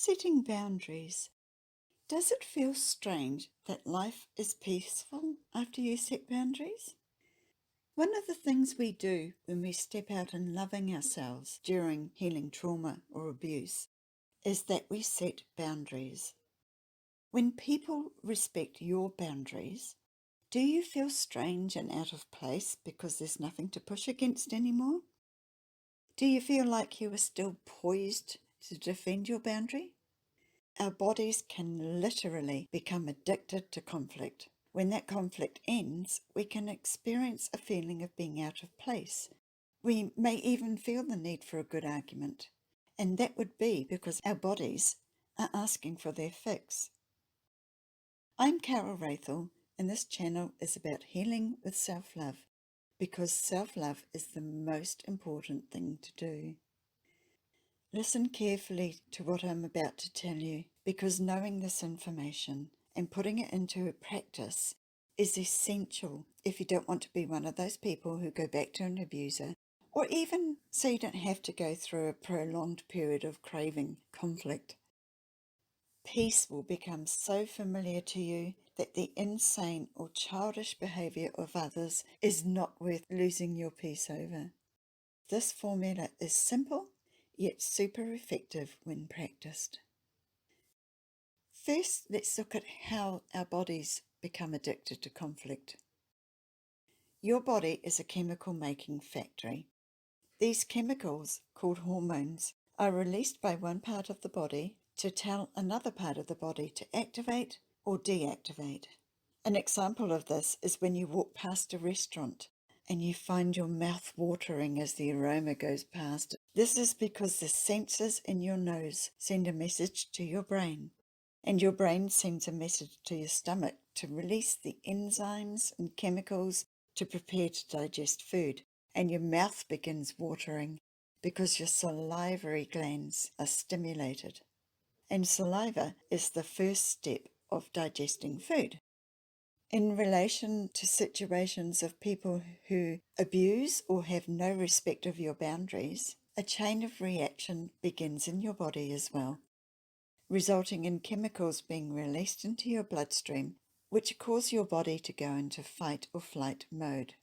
Setting boundaries. Does it feel strange that life is peaceful after you set boundaries? One of the things we do when we step out in loving ourselves during healing trauma or abuse is that we set boundaries. When people respect your boundaries, do you feel strange and out of place because there's nothing to push against anymore? Do you feel like you are still poised to defend your boundary? Our bodies can literally become addicted to conflict. When that conflict ends, we can experience a feeling of being out of place. We may even feel the need for a good argument, and that would be because our bodies are asking for their fix. I'm Carol Rathel, and this channel is about healing with self-love, because self-love is the most important thing to do. Listen carefully to what I'm about to tell you, because knowing this information and putting it into practice is essential if you don't want to be one of those people who go back to an abuser, or even so you don't have to go through a prolonged period of craving conflict. Peace will become so familiar to you that the insane or childish behavior of others is not worth losing your peace over. This formula is simple, yet super effective when practiced. First, let's look at how our bodies become addicted to conflict. Your body is a chemical making factory. These chemicals, called hormones, are released by one part of the body to tell another part of the body to activate or deactivate. An example of this is when you walk past a restaurant and you find your mouth watering as the aroma goes past. This is because the sensors in your nose send a message to your brain, and your brain sends a message to your stomach to release the enzymes and chemicals to prepare to digest food, and your mouth begins watering because your salivary glands are stimulated. And saliva is the first step of digesting food. In relation to situations of people who abuse or have no respect of your boundaries, a chain of reaction begins in your body as well, resulting in chemicals being released into your bloodstream, which cause your body to go into fight or flight mode.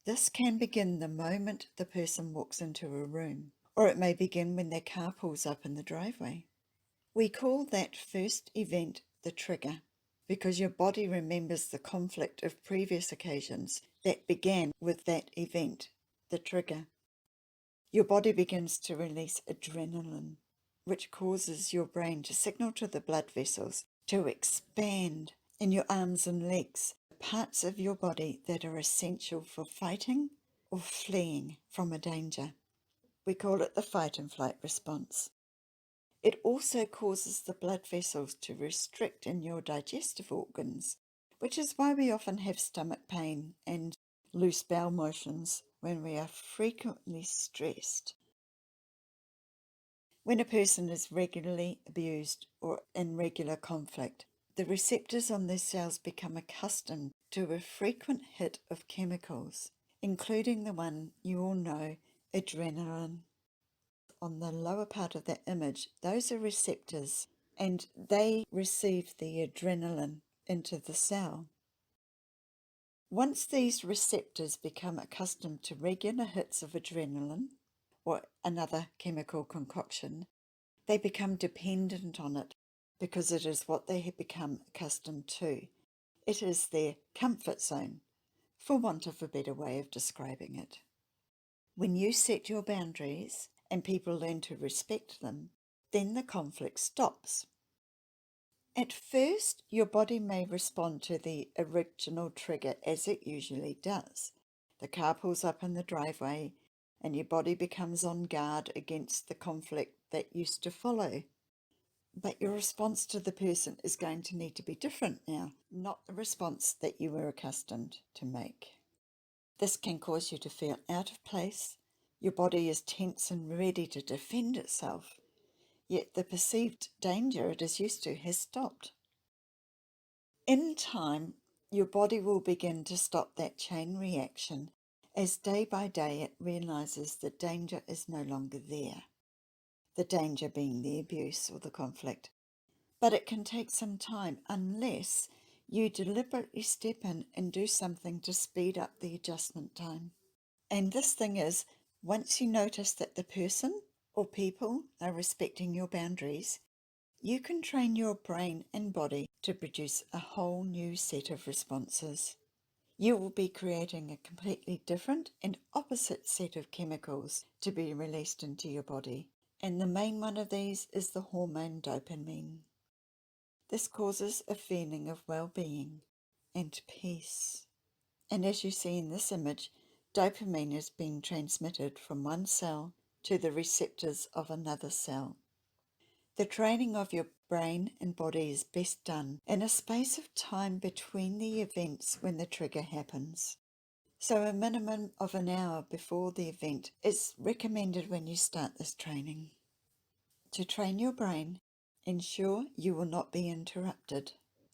This can begin the moment the person walks into a room, or it may begin when their car pulls up in the driveway. We call that first event the trigger, because your body remembers the conflict of previous occasions that began with that event, the trigger. Your body begins to release adrenaline, which causes your brain to signal to the blood vessels to expand in your arms and legs, parts of your body that are essential for fighting or fleeing from a danger. We call it the fight and flight response. It also causes the blood vessels to restrict in your digestive organs, which is why we often have stomach pain and loose bowel motions when we are frequently stressed. When a person is regularly abused or in regular conflict, the receptors on their cells become accustomed to a frequent hit of chemicals, including the one you all know, adrenaline. On the lower part of that image, those are receptors, and they receive the adrenaline into the cell. Once these receptors become accustomed to regular hits of adrenaline or another chemical concoction, they become dependent on it because it is what they have become accustomed to. It is their comfort zone, for want of a better way of describing it. When you set your boundaries and people learn to respect them, then the conflict stops. At first, your body may respond to the original trigger as it usually does. The car pulls up in the driveway and your body becomes on guard against the conflict that used to follow. But your response to the person is going to need to be different now, not the response that you were accustomed to make. This can cause you to feel out of place. Your body is tense and ready to defend itself, yet the perceived danger it is used to has stopped. In time, your body will begin to stop that chain reaction as day by day it realizes that danger is no longer there. the danger being the abuse or the conflict. But it can take some time unless you deliberately step in and do something to speed up the adjustment time. And this thing is, once you notice that the person or people are respecting your boundaries, you can train your brain and body to produce a whole new set of responses. You will be creating a completely different and opposite set of chemicals to be released into your body. And the main one of these is the hormone dopamine. This causes a feeling of well-being and peace. And as you see in this image, dopamine is being transmitted from one cell to the receptors of another cell. The training of your brain and body is best done in a space of time between the events when the trigger happens. So a minimum of an hour before the event is recommended when you start this training. To train your brain, ensure you will not be interrupted.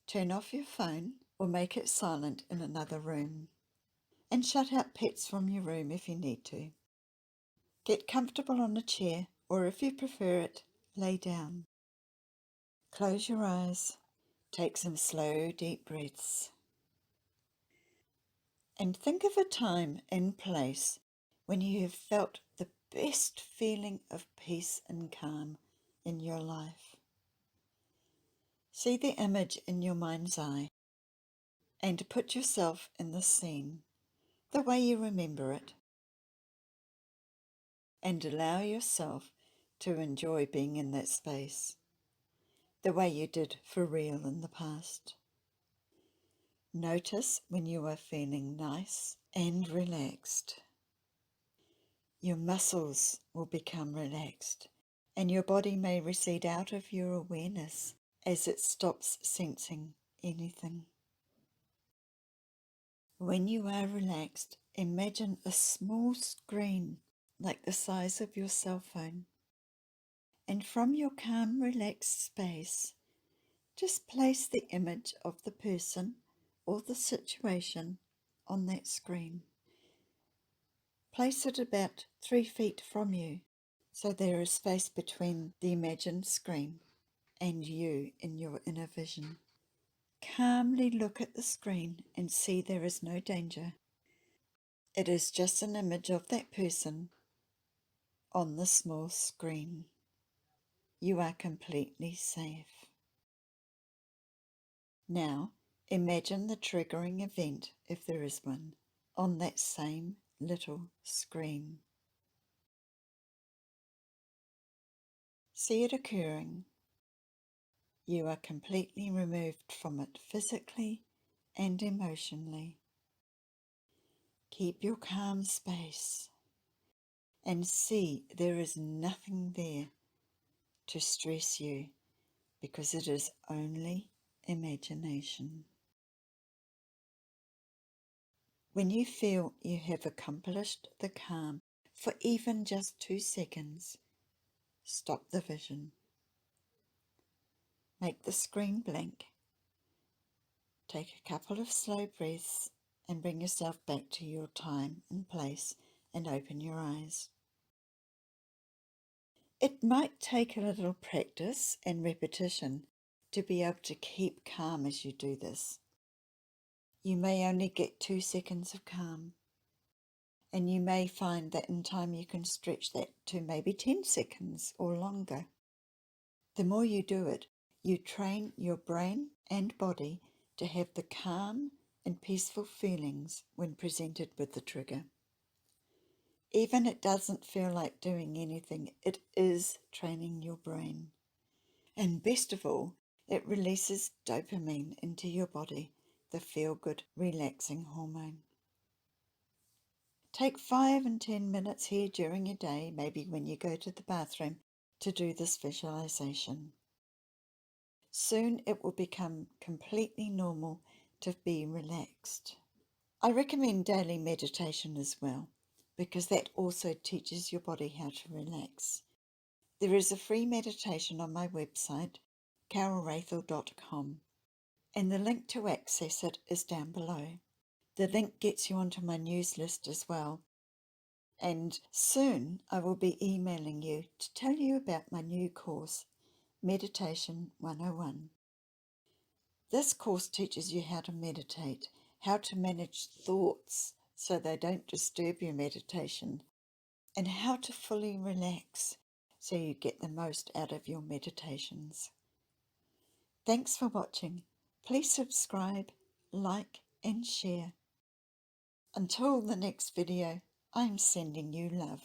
Turn off your phone or make it silent in another room. And shut out pets from your room if you need to. Get comfortable on a chair, or if you prefer it, lay down. Close your eyes. Take some slow, deep breaths. And think of a time and place when you have felt the best feeling of peace and calm in your life. See the image in your mind's eye and put yourself in the scene, the way you remember it, and allow yourself to enjoy being in that space, the way you did for real in the past. Notice when you are feeling nice and relaxed. Your muscles will become relaxed, and your body may recede out of your awareness as it stops sensing anything. When you are relaxed, imagine a small screen like the size of your cell phone. And from your calm, relaxed space, just place the image of the person or the situation on that screen. Place it about 3 feet from you, so there is space between the imagined screen and you in your inner vision. Calmly look at the screen and see there is no danger. It is just an image of that person on the small screen. You are completely safe. Now, imagine the triggering event, if there is one, on that same little screen. See it occurring. You are completely removed from it physically and emotionally. Keep your calm space and see there is nothing there to stress you, because it is only imagination. When you feel you have accomplished the calm for even just 2 seconds, stop the vision. Make the screen blank. Take a couple of slow breaths and bring yourself back to your time and place and open your eyes. It might take a little practice and repetition to be able to keep calm as you do this. You may only get 2 seconds of calm, and you may find that in time you can stretch that to maybe 10 seconds or longer. The more you do it, you train your brain and body to have the calm and peaceful feelings when presented with the trigger. Even it doesn't feel like doing anything, it is training your brain. And best of all, it releases dopamine into your body, the feel-good, relaxing hormone. Take 5 and 10 minutes here during your day, maybe when you go to the bathroom, to do this visualization. Soon it will become completely normal to be relaxed. I recommend daily meditation as well, because that also teaches your body how to relax. There is a free meditation on my website, carolrathel.com, and the link to access it is down below. The link gets you onto my news list as well, And soon I will be emailing you to tell you about my new course, Meditation 101. This course teaches you how to meditate, how to manage thoughts so they don't disturb your meditation, and how to fully relax so you get the most out of your meditations. Thanks for watching. Please subscribe, like, and share. Until the next video, I'm sending you love.